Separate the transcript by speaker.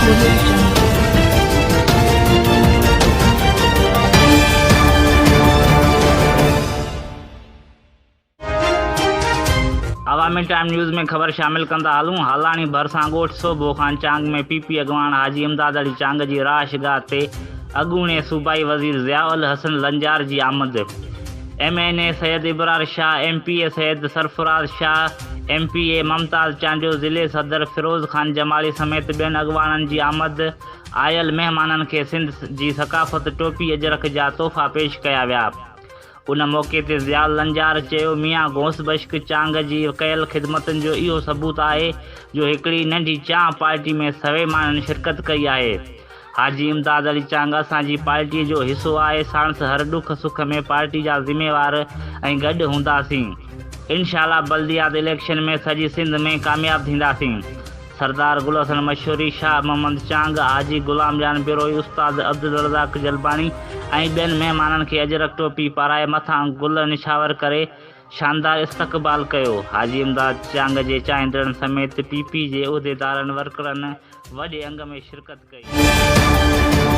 Speaker 1: Audio Jungle.
Speaker 2: अवामी time news में खबर शामिल कंदा हलूं। हालानी भरसां ॻोठ सोबो खान चांग में पीपी अॻवान हाजी इमदाद अली चांग जी राशगाह ते अॻूणे सूबाई वज़ीर ज़ियाउल हसन लंजार जी आमद। MNA Syed Ibrar Shah, MPA Syed Sarfaraz Shah, MPA ममताज़ चांजो, ज़िले सदर फिरोज़ खान जमाली समेत ॿियनि अॻवाननि जी आमद। आयल महिमाननि खे सिंध जी सक़ाफ़त टोपी अजरक जा तोहफ़ा पेश कया विया। उन मौक़े ते ज़ियाउल लंजार चयो, मियां गौस बश्क चांग जी कयल ख़िदमतुनि जो इहो सबूत आहे जो हिकिड़ी नंढी चांह पार्टी में सवे माण्हुनि शिरकत कई आहे। हाजी इमदाद अली चांग असांजी पार्टीअ जो हिसो आहे। साणस हर ॾुख सुख में पार्टी जा ज़िम्मेवार ऐं गॾु हूंदासीं। इंशाअल्लाह बल्दियात इलेक्शन में सॼी सिंध में कामयाब थींदासीं। सरदार गुल हसन मशहूरी, शाह मोहम्मद चांग, हाजी गुलाम जान बिरोई, उस्ताद अब्दुल रज़ाक जलबानी ऐं ॿियनि महिमाननि खे अजरक टोपी पाराए मथां गुल निछावर करे शानदार इस्तक़बाल कयो। हाजी इमदाद चांग जे चाहींदड़नि समेत PP जे उहिदेदारनि वर्करनि वॾे अंग में शिरकत कई।